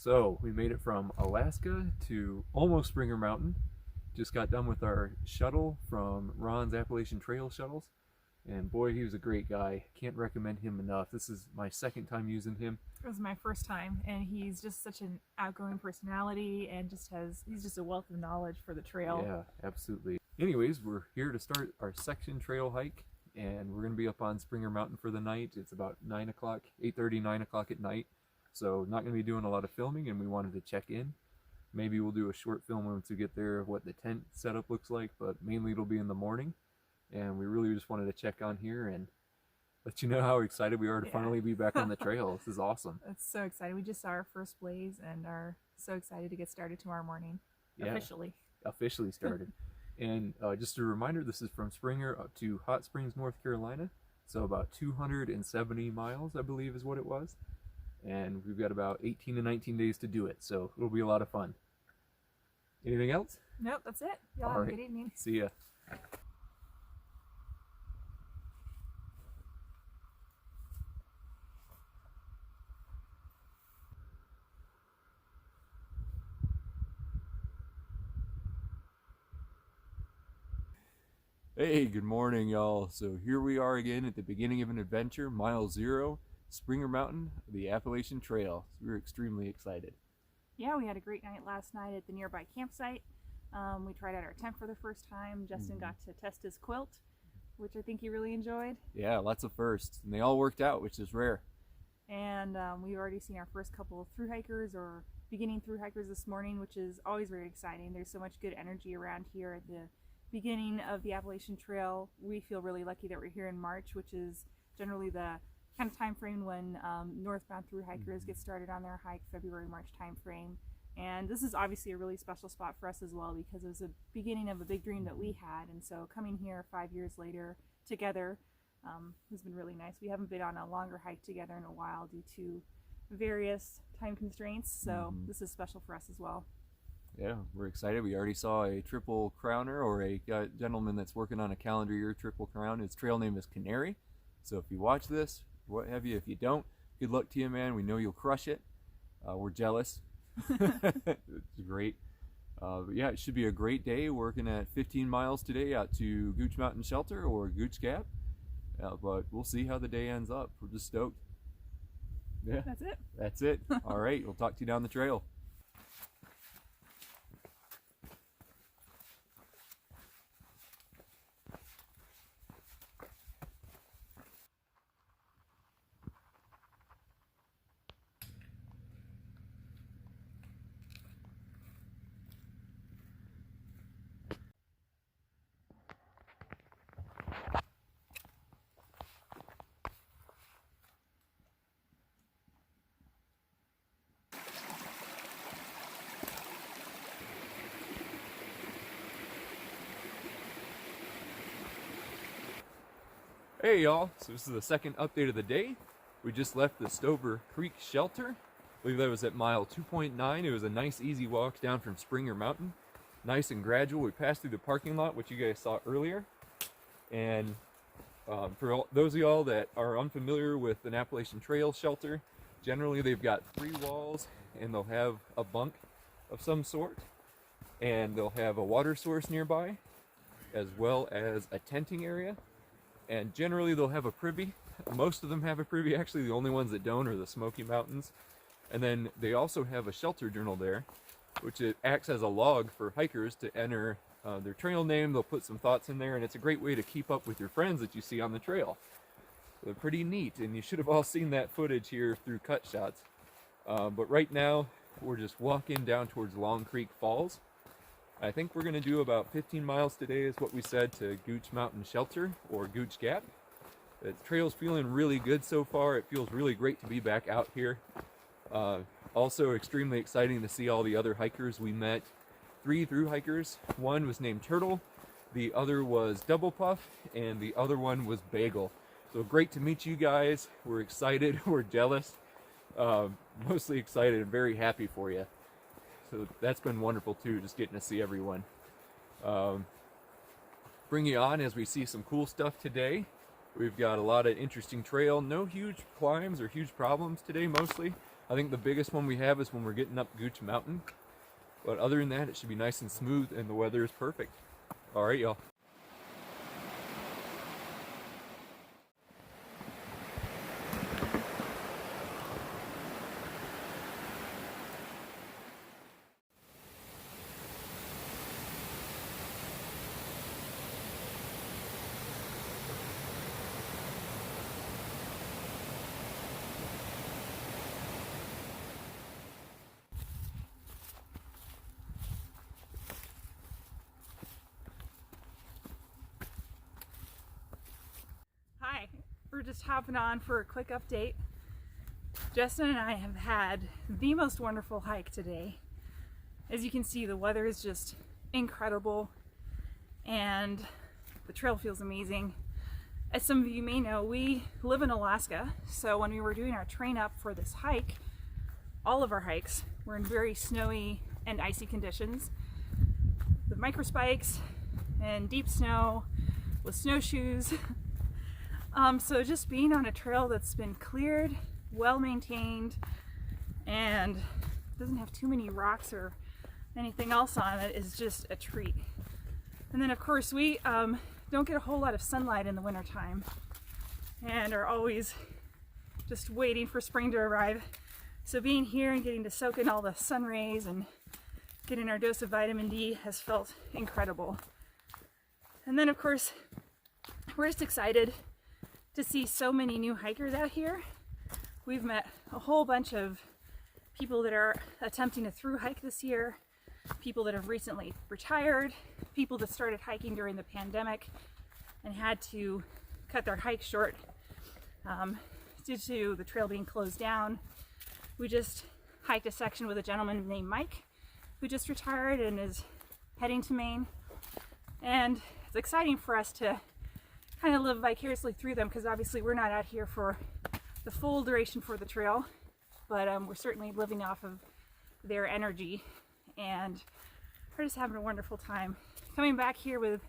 So we made it from Alaska to almost Springer Mountain. Just got done with our shuttle from Ron's Appalachian Trail shuttles. And boy, he was a great guy. Can't recommend him enough. This is my second time using him. It was my first time, and he's just such an outgoing personality and he's just a wealth of knowledge for the trail. Yeah, absolutely. Anyways, we're here to start our section trail hike, and we're going to be up on Springer Mountain for the night. It's about 9 o'clock, 8:30, 9 o'clock at night. So not going to be doing a lot of filming, and we wanted to check in. Maybe we'll do a short film once we get there of what the tent setup looks like, but mainly it'll be in the morning. And we really just wanted to check on here and let you know how excited we are to finally be back on the trail. This is awesome. It's so exciting. We just saw our first blaze and are so excited to get started tomorrow morning. Yeah, officially started. And just a reminder, this is from Springer up to Hot Springs, North Carolina. So about 270 miles, I believe is what it was. And we've got about 18 to 19 days to do it. So it'll be a lot of fun. Anything else? Nope, that's it. Y'all have a good evening. See ya. Hey, good morning, y'all. So here we are again at the beginning of an adventure, mile 0, Springer Mountain, the Appalachian Trail. So we're extremely excited. Yeah, we had a great night last night at the nearby campsite. We tried out our tent for the first time. Justin got to test his quilt, which I think he really enjoyed. Yeah, lots of firsts, and they all worked out, which is rare. And we've already seen our first couple of thru hikers or beginning thru hikers this morning, which is always very exciting. There's so much good energy around here at the beginning of the Appalachian Trail. We feel really lucky that we're here in March, which is generally the kind of time frame when northbound thru hikers get started on their hike, February-March time frame. And this is obviously a really special spot for us as well because it was the beginning of a big dream that we had, and so coming here 5 years later together has been really nice. We haven't been on a longer hike together in a while due to various time constraints, so this is special for us as well. Yeah, we're excited. We already saw a triple crowner, or a gentleman that's working on a calendar year triple crown. His trail name is Canary. So if you watch this, what have you, if you don't, good luck to you, man. We know you'll crush it. We're jealous. It's great. But yeah, it should be a great day. Working at 15 miles today out to Gooch Mountain Shelter or Gooch Gap. But we'll see how the day ends up. We're just stoked. Yeah, that's it. That's it. All right, we'll talk to you down the trail. Hey y'all, so this is the second update of the day. We just left the Stover Creek Shelter. I believe that was at mile 2.9. It was a nice easy walk down from Springer Mountain. Nice and gradual. We passed through the parking lot, which you guys saw earlier. And for those of y'all that are unfamiliar with an Appalachian Trail shelter, generally they've got 3 walls and they'll have a bunk of some sort. And they'll have a water source nearby, as well as a tenting area. And generally they'll have a privy. Most of them have a privy. Actually, the only ones that don't are the Smoky Mountains. And then they also have a shelter journal there, which it acts as a log for hikers to enter their trail name. They'll put some thoughts in there, and it's a great way to keep up with your friends that you see on the trail. So they're pretty neat, and you should have all seen that footage here through cut shots. But right now, we're just walking down towards Long Creek Falls. I think we're going to do about 15 miles today is what we said to Gooch Mountain Shelter or Gooch Gap. The trail's feeling really good so far. It feels really great to be back out here. Also extremely exciting to see all the other hikers. We met 3 thru hikers. One was named Turtle, the other was Double Puff, and the other one was Bagel. So great to meet you guys. We're excited, we're jealous, mostly excited and very happy for you. So that's been wonderful too, just getting to see everyone. Bring you on as we see some cool stuff today. We've got a lot of interesting trail, no huge climbs or huge problems today mostly. I think the biggest one we have is when we're getting up Gooch Mountain. But other than that, it should be nice and smooth and the weather is perfect. All right, y'all. Hi, we're just hopping on for a quick update. Justin and I have had the most wonderful hike today. As you can see, the weather is just incredible and the trail feels amazing. As some of you may know, we live in Alaska, so when we were doing our train up for this hike, all of our hikes were in very snowy and icy conditions with microspikes and deep snow with snowshoes. So just being on a trail that's been cleared, well maintained, and doesn't have too many rocks or anything else on it is just a treat. And then of course we don't get a whole lot of sunlight in the wintertime and are always just waiting for spring to arrive. So being here and getting to soak in all the sun rays and getting our dose of vitamin D has felt incredible. And then of course we're just excited to see so many new hikers out here. We've met a whole bunch of people that are attempting a through hike this year, people that have recently retired, people that started hiking during the pandemic and had to cut their hike short due to the trail being closed down. We just hiked a section with a gentleman named Mike who just retired and is heading to Maine. And it's exciting for us to kind of live vicariously through them because obviously we're not out here for the full duration for the trail, but we're certainly living off of their energy and we're just having a wonderful time. Coming back here with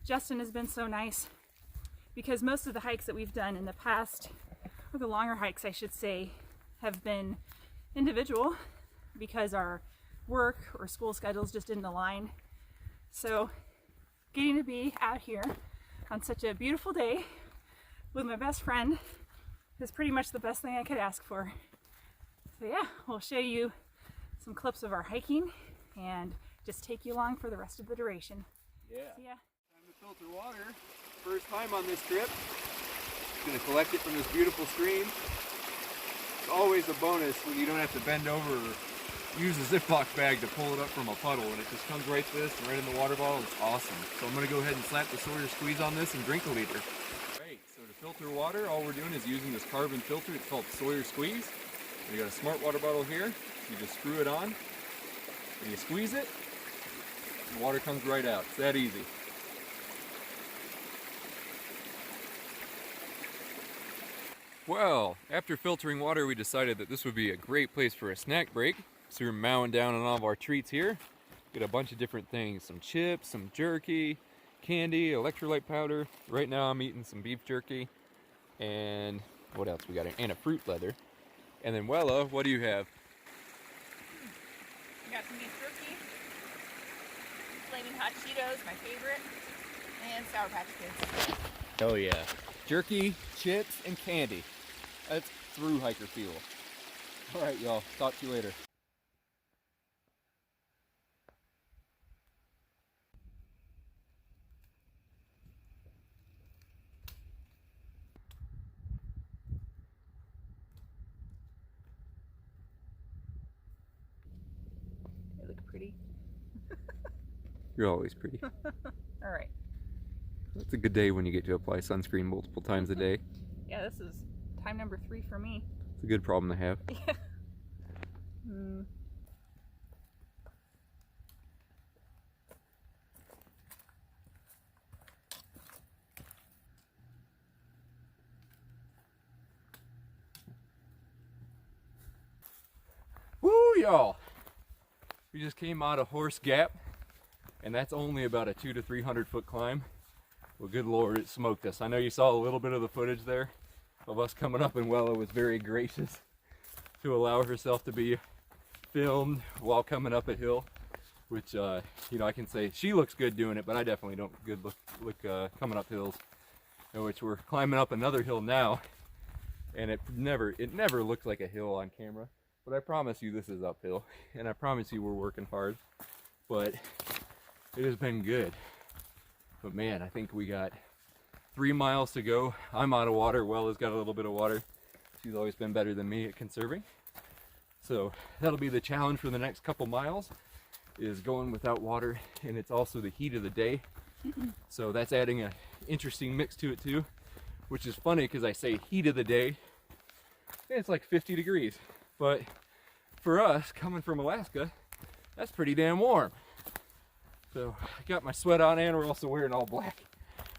Justin has been so nice because most of the hikes that we've done in the past, or the longer hikes I should say, have been individual because our work or school schedules just didn't align. So getting to be out here on such a beautiful day with my best friend is pretty much the best thing I could ask for. So yeah, we'll show you some clips of our hiking and just take you along for the rest of the duration. Yeah. See ya. Time to filter water. First time on this trip. Gonna collect it from this beautiful stream. It's always a bonus when you don't have to bend over or use a Ziploc bag to pull it up from a puddle, and it just comes right to this and right in the water bottle. It's awesome. So I'm gonna go ahead and slap the Sawyer squeeze on this and drink a liter. Right, so to filter water, all we're doing is using this carbon filter. It's called Sawyer Squeeze. You got a smart water bottle here. You just screw it on and you squeeze it. The water comes right out. It's that easy. Well, after filtering water, we decided that this would be a great place for a snack break. So we're mowing down on all of our treats here. Get a bunch of different things, some chips, some jerky, candy, electrolyte powder. Right now I'm eating some beef jerky and what else we got? And a fruit leather. And then Wella, what do you have? We got some beef jerky, flaming hot Cheetos, my favorite, and Sour Patch Kids. Oh yeah. Jerky, chips, and candy. That's through hiker fuel. All right, y'all. Talk to you later. They look pretty. You're always pretty. All right. It's a good day when you get to apply sunscreen multiple times a day. Yeah, this is time number 3 for me. It's a good problem to have. Yeah. Woo, y'all! We just came out of Horse Gap, and that's only about a 200 to 300 foot climb. Well, good Lord, it smoked us. I know you saw a little bit of the footage there of us coming up, and Wella was very gracious to allow herself to be filmed while coming up a hill, which you know, I can say she looks good doing it, but I definitely don't look coming up hills. In which we're climbing up another hill now, and it never looked like a hill on camera, but I promise you this is uphill, and I promise you we're working hard, but it has been good. But man, I think we got 3 miles to go. I'm out of water. Wella's got a little bit of water. She's always been better than me at conserving. So that'll be the challenge for the next couple miles, is going without water, and it's also the heat of the day. So that's adding an interesting mix to it too, which is funny because I say heat of the day, and it's like 50 degrees. But for us, coming from Alaska, that's pretty damn warm. So I got my sweat on, and we're also wearing all black,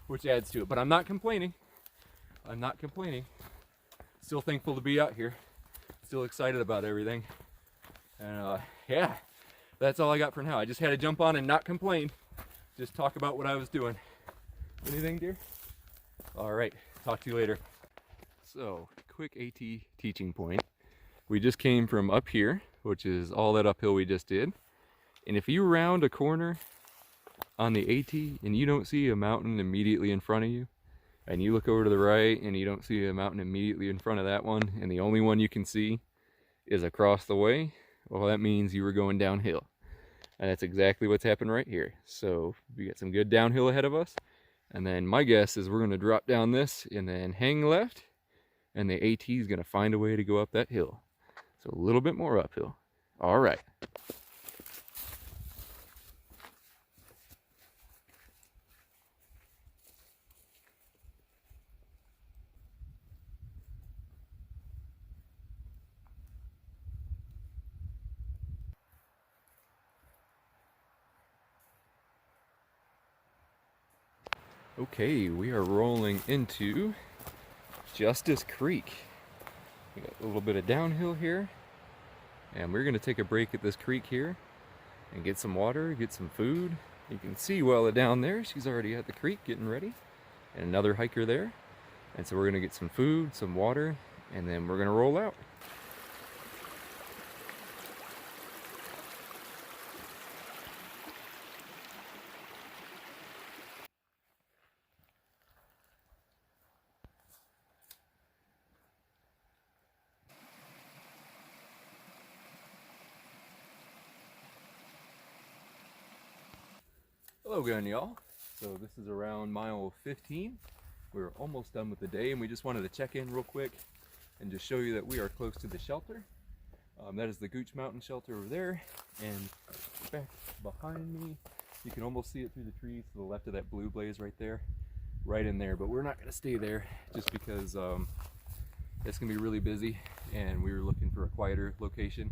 which adds to it. But I'm not complaining. I'm not complaining. Still thankful to be out here. Still excited about everything. And yeah, that's all I got for now. I just had to jump on and not complain. Just talk about what I was doing. Anything, dear? All right, talk to you later. So, quick AT teaching point. We just came from up here, which is all that uphill we just did. And if you round a corner on the AT and you don't see a mountain immediately in front of you, and you look over to the right and you don't see a mountain immediately in front of that one, and the only one you can see is across the way, well, that means you were going downhill. And that's exactly what's happened right here. So we got some good downhill ahead of us. And then my guess is we're going to drop down this and then hang left. And the AT is going to find a way to go up that hill. So a little bit more uphill. All right. Okay, we are rolling into Justice Creek. We got a little bit of downhill here, and we're going to take a break at this creek here and get some water, get some food. You can see Wella down there. She's already at the creek getting ready, and another hiker there. And so we're going to get some food, some water, and then we're going to roll out. Hello again, y'all. So this is around mile 15. We're almost done with the day, and we just wanted to check in real quick and just show you that we are close to the shelter. That is the Gooch Mountain shelter over there, and back behind me, you can almost see it through the trees to the left of that blue blaze right there, right in there. But we're not going to stay there just because it's going to be really busy, and we were looking for a quieter location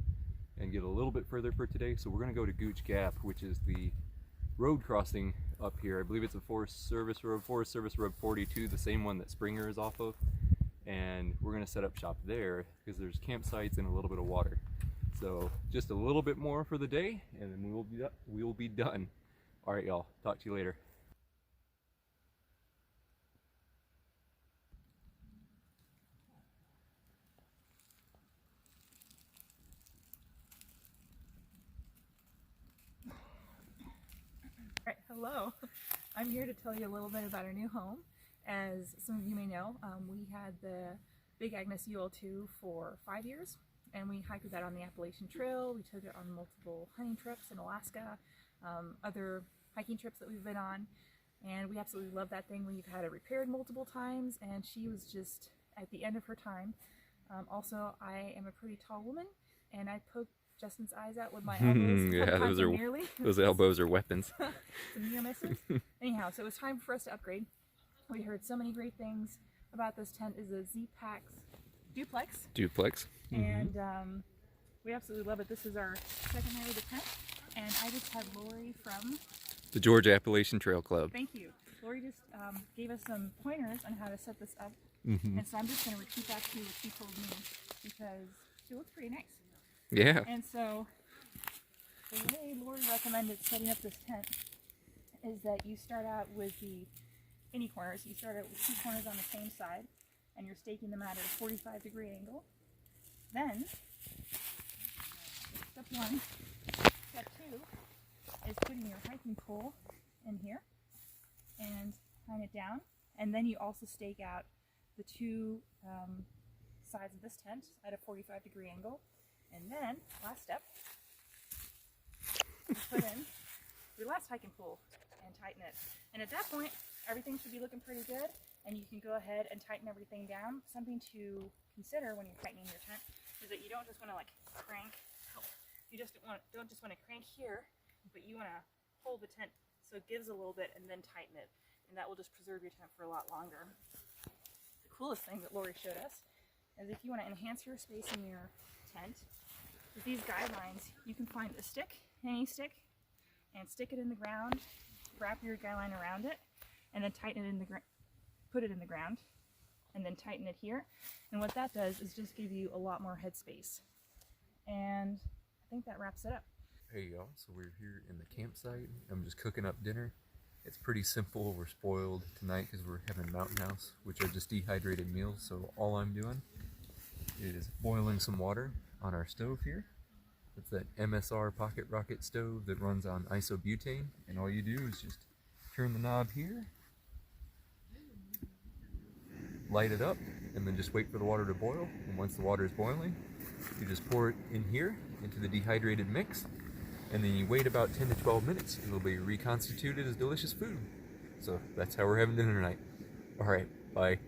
and get a little bit further for today. So we're going to go to Gooch Gap, which is the road crossing up here. I believe it's a Forest Service Road 42, the same one that Springer is off of. And we're going to set up shop there because there's campsites and a little bit of water. So just a little bit more for the day, and then we will be done. All right, y'all. Talk to you later. Right, hello. I'm here to tell you a little bit about our new home. As some of you may know, we had the Big Agnes UL2 for 5 years, and we hiked that on the Appalachian Trail. We took it on multiple hunting trips in Alaska, other hiking trips that we've been on, and we absolutely love that thing. We've had it repaired multiple times, and she was just at the end of her time. Also, I am a pretty tall woman, and I poked Justin's eyes out with my elbows. Yeah, those elbows are weapons. Some near misses. Anyhow, so it was time for us to upgrade. We heard so many great things about this tent. Is a Z-Pax duplex. Duplex. And we absolutely love it. This is our second night of the tent, and I just had Lori from The Georgia Appalachian Trail Club. Thank you. Lori just gave us some pointers on how to set this up, and so I'm just going to repeat back to you what she told me because she looks pretty nice. Yeah. And so the way Lori recommended setting up this tent is that you start out with the any corners. You start out with 2 corners on the same side, and you're staking them at a 45-degree angle. Then Step 1. Step 2 is putting your hiking pole in here and tying it down. And then you also stake out the two sides of this tent at a 45-degree angle. And then, last step, you put in your last hiking pole and tighten it. And at that point, everything should be looking pretty good, and you can go ahead and tighten everything down. Something to consider when you're tightening your tent is that you don't just want to like crank. You don't just want to crank here, but you want to hold the tent so it gives a little bit and then tighten it, and that will just preserve your tent for a lot longer. The coolest thing that Lori showed us is if you want to enhance your space in your tent, with these guidelines, you can find a stick, any stick, and stick it in the ground, wrap your guideline around it, and then tighten it in the put it in the ground, and then tighten it here. And what that does is just give you a lot more headspace. And I think that wraps it up. Hey y'all, so we're here in the campsite. I'm just cooking up dinner. It's pretty simple. We're spoiled tonight because we're having Mountain House, which are just dehydrated meals. So all I'm doing is boiling some water on our stove here. It's that MSR pocket rocket stove that runs on isobutane. And all you do is just turn the knob here, light it up, and then just wait for the water to boil. And once the water is boiling, you just pour it in here into the dehydrated mix, and then you wait about 10 to 12 minutes. It'll be reconstituted as delicious food. So that's how we're having dinner tonight. All right, bye.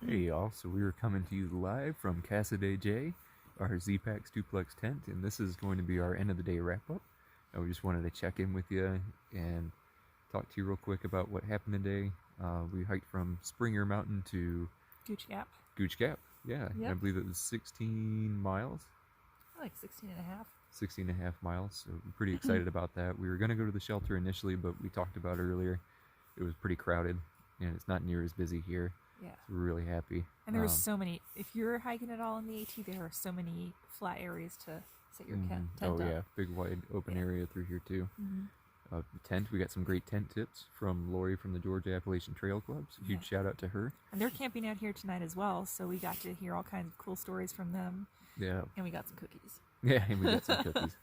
Hey y'all, so we are coming to you live from Casa de J, our Z-Packs duplex tent, and this is going to be our end of the day wrap up. And we just wanted to check in with you and talk to you real quick about what happened today. We hiked from Springer Mountain to Gooch Gap. Gooch Gap, yeah. Yep. I believe it was 16 miles. Like 16 and a half. 16 and a half miles, so I'm pretty excited about that. We were going to go to the shelter initially, but we talked about earlier, it was pretty crowded, and it's not near as busy here. Yeah. So we're really happy. And there were so many, if you're hiking at all in the AT, there are so many flat areas to set your tent Oh up. yeah, big wide open area through here too. Mhm. The tent, we got some great tent tips from Lori from the Georgia Appalachian Trail Club, so huge shout out to her. And they're camping out here tonight as well, so we got to hear all kinds of cool stories from them. Yeah. And we got some cookies. Yeah, and we got some cookies.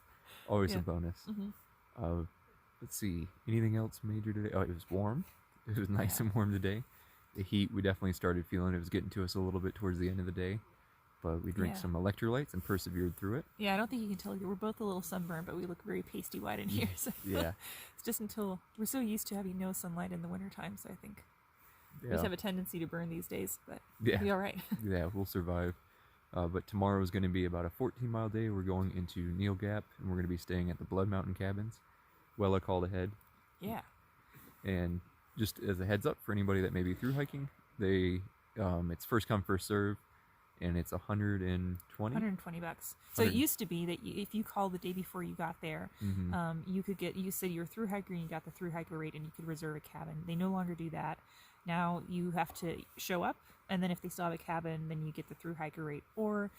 Always Yeah. a bonus. Mhm. Let's see, anything else major today? Oh, it was warm. It was nice and warm today. The heat, we definitely started feeling it was getting to us a little bit towards the end of the day, but we drank some electrolytes and persevered through it. Yeah, I don't think you can tell. We're both a little sunburned, but we look very pasty white in here. So Yeah. it's just until we're so used to having no sunlight in the wintertime, so I think we Yeah. just have a tendency to burn these days, but Yeah. we'll be all right. Yeah, we'll survive. But tomorrow is going to be about a 14-mile day. We're going into Neal Gap, and we're going to be staying at the Blood Mountain Cabins. Wella called ahead. Yeah. And just as a heads up for anybody that may be through hiking, it's first come, first serve, and it's $120. $120. So it used to be that if you called the day before you got there, you could get, you said you were through hiker and you got the through hiker rate and you could reserve a cabin. They no longer do that. Now you have to show up, and then if they still have a cabin, then you get the through hiker rate, or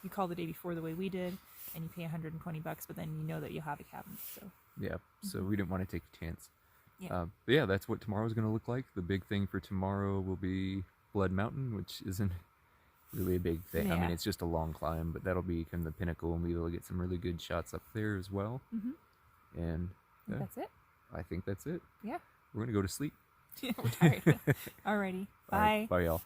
you call the day before the way we did and you pay $120, but then you know that you'll have a cabin. So Yeah, so we didn't want to take a chance. Yeah. But yeah, that's what tomorrow's going to look like. The big thing for tomorrow will be Blood Mountain, which isn't really a big thing. I mean, it's just a long climb, but that'll be kind of the pinnacle, and we will get some really good shots up there as well. And that's it. I think that's it. Yeah. We're going to go to sleep. Yeah, we're tired. Alrighty. Bye. Bye, y'all.